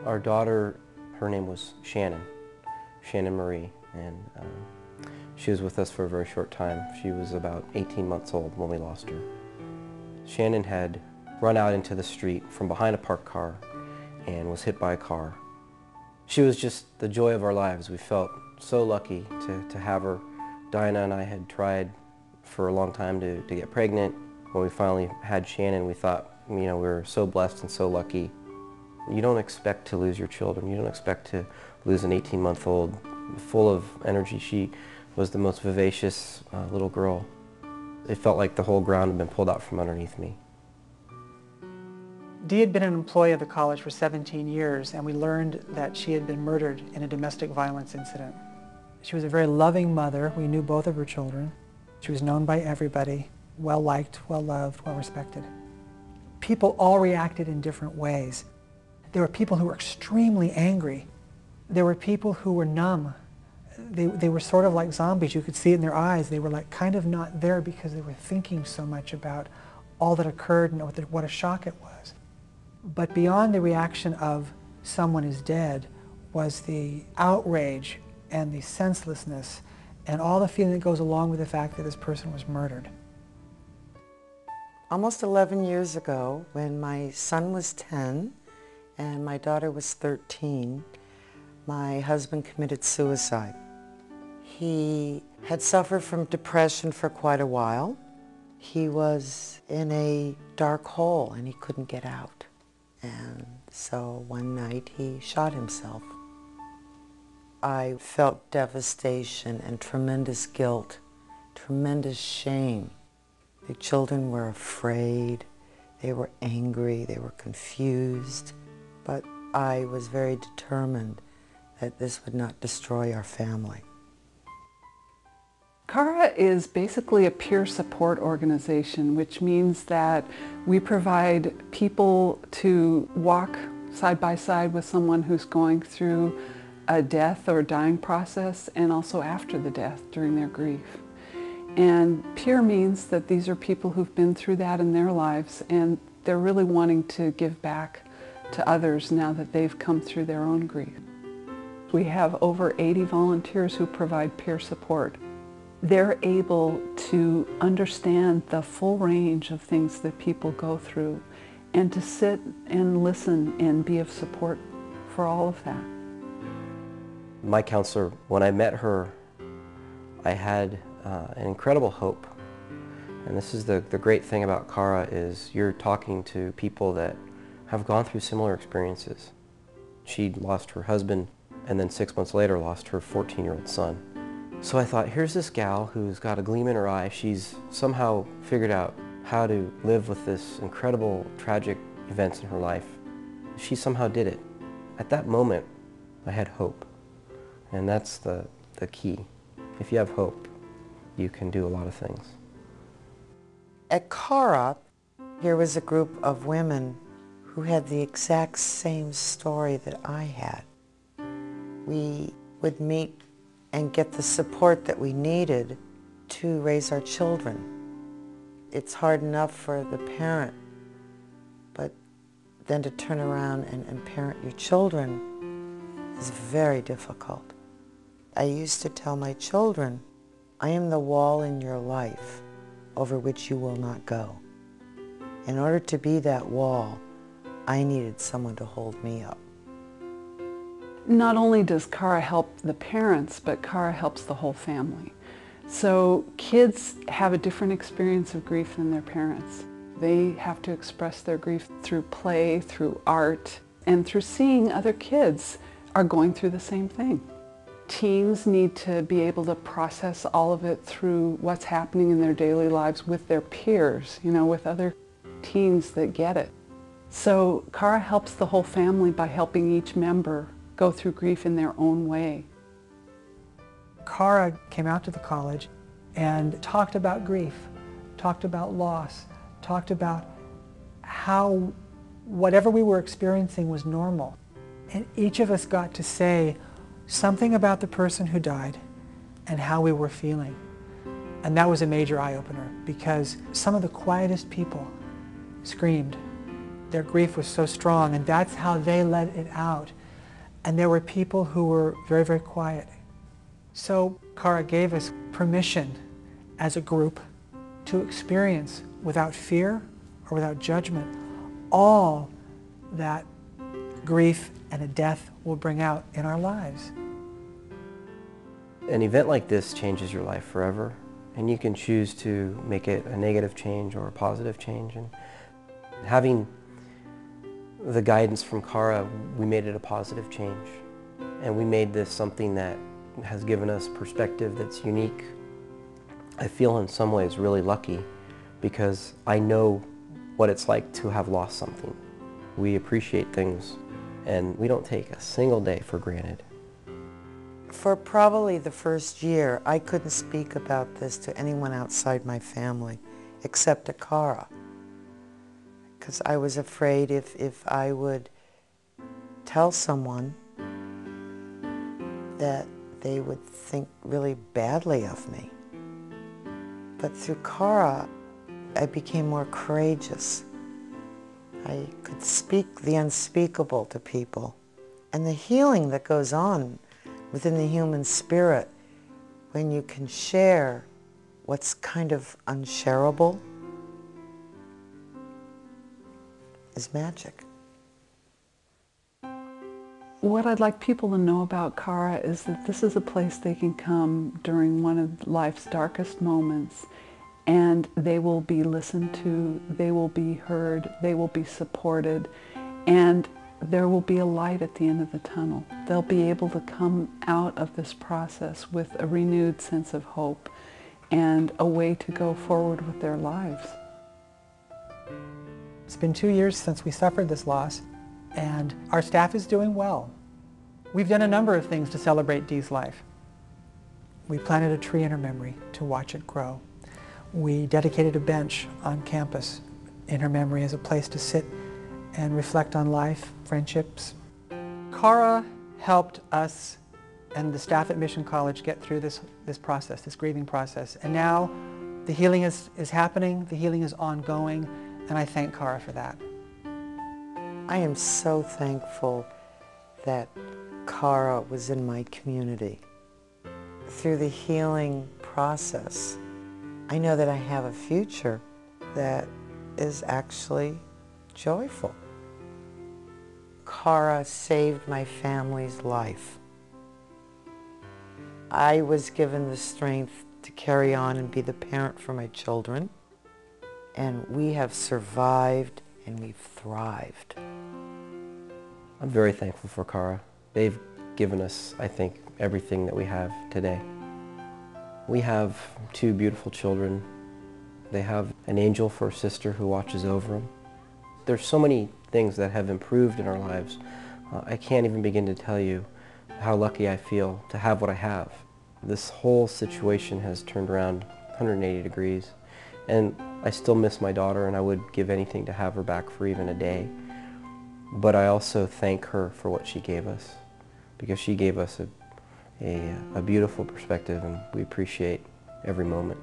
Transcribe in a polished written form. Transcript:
Our daughter, her name was Shannon Marie, and she was with us for a very short time. She was about 18 months old when we lost her. Shannon had run out into the street from behind a parked car and was hit by a car. She was just the joy of our lives. We felt so lucky to have her. Dinah and I had tried for a long time to get pregnant. When we finally had Shannon, we thought, we were so blessed and so lucky. You don't expect to lose your children. You don't expect to lose an 18-month-old full of energy. She was the most vivacious little girl. It felt like the whole ground had been pulled out from underneath me. Dee had been an employee of the college for 17 years, and we learned that she had been murdered in a domestic violence incident. She was a very loving mother. We knew both of her children. She was known by everybody, well-liked, well-loved, well-respected. People all reacted in different ways. There were people who were extremely angry. There were people who were numb. They were sort of like zombies. You could see it in their eyes. They were like kind of not there because they were thinking so much about all that occurred and what a shock it was. But beyond the reaction of someone is dead was the outrage and the senselessness and all the feeling that goes along with the fact that this person was murdered. Almost 11 years ago, when my son was 10 and my daughter was 13, my husband committed suicide. He had suffered from depression for quite a while. He was in a dark hole and he couldn't get out. And so one night he shot himself. I felt devastation and tremendous guilt, tremendous shame. The children were afraid, they were angry, they were confused, but I was very determined that this would not destroy our family. CARA is basically a peer support organization, which means that we provide people to walk side by side with someone who's going through a death or dying process, and also after the death during their grief. And peer means that these are people who've been through that in their lives, and they're really wanting to give back to others now that they've come through their own grief. We have over 80 volunteers who provide peer support. They're able to understand the full range of things that people go through and to sit and listen and be of support for all of that. My counselor, when I met her, I had an incredible hope. And this is the great thing about CARA is you're talking to people that have gone through similar experiences. She'd lost her husband and then 6 months later lost her 14-year-old son. So I thought, here's this gal who's got a gleam in her eye. She's somehow figured out how to live with this incredible, tragic events in her life. She somehow did it. At that moment, I had hope. And that's the key. If you have hope, you can do a lot of things. At CARA, here was a group of women who had the exact same story that I had. We would meet and get the support that we needed to raise our children. It's hard enough for the parent, but then to turn around and parent your children is very difficult. I used to tell my children, I am the wall in your life over which you will not go. In order to be that wall, I needed someone to hold me up. Not only does CARA help the parents, but CARA helps the whole family. So kids have a different experience of grief than their parents. They have to express their grief through play, through art, and through seeing other kids are going through the same thing. Teens need to be able to process all of it through what's happening in their daily lives with their peers, with other teens that get it. So CARA helps the whole family by helping each member go through grief in their own way. CARA came out to the college and talked about grief, talked about loss, talked about how whatever we were experiencing was normal. And each of us got to say something about the person who died and how we were feeling. And that was a major eye-opener because some of the quietest people screamed. Their grief was so strong, and that's how they let it out. And there were people who were very, very quiet. So Cara gave us permission as a group to experience without fear or without judgment all that grief and a death will bring out in our lives. An event like this changes your life forever, and you can choose to make it a negative change or a positive change. And having the guidance from Cara, we made it a positive change. And we made this something that has given us perspective that's unique. I feel in some ways really lucky because I know what it's like to have lost something. We appreciate things and we don't take a single day for granted. For probably the first year, I couldn't speak about this to anyone outside my family except to Cara, because I was afraid if I would tell someone that they would think really badly of me. But through Cara, I became more courageous. I could speak the unspeakable to people. And the healing that goes on within the human spirit when you can share what's kind of unshareable is magic. What I'd like people to know about Cara is that this is a place they can come during one of life's darkest moments, and they will be listened to, they will be heard, they will be supported, and there will be a light at the end of the tunnel. They'll be able to come out of this process with a renewed sense of hope and a way to go forward with their lives. It's been 2 years since we suffered this loss, and our staff is doing well. We've done a number of things to celebrate Dee's life. We planted a tree in her memory to watch it grow. We dedicated a bench on campus in her memory as a place to sit and reflect on life, friendships. Cara helped us and the staff at Mission College get through this process, this grieving process. And now the healing is happening, the healing is ongoing, and I thank Cara for that. I am so thankful that Cara was in my community. Through the healing process, I know that I have a future that is actually joyful. Cara saved my family's life. I was given the strength to carry on and be the parent for my children, and we have survived and we've thrived. I'm very thankful for Cara. They've given us, I think, everything that we have today. We have 2 beautiful children. They have an angel for a sister who watches over them. There's so many things that have improved in our lives. I can't even begin to tell you how lucky I feel to have what I have. This whole situation has turned around 180 degrees, and I still miss my daughter, and I would give anything to have her back for even a day. But I also thank her for what she gave us, because she gave us a beautiful perspective, and we appreciate every moment.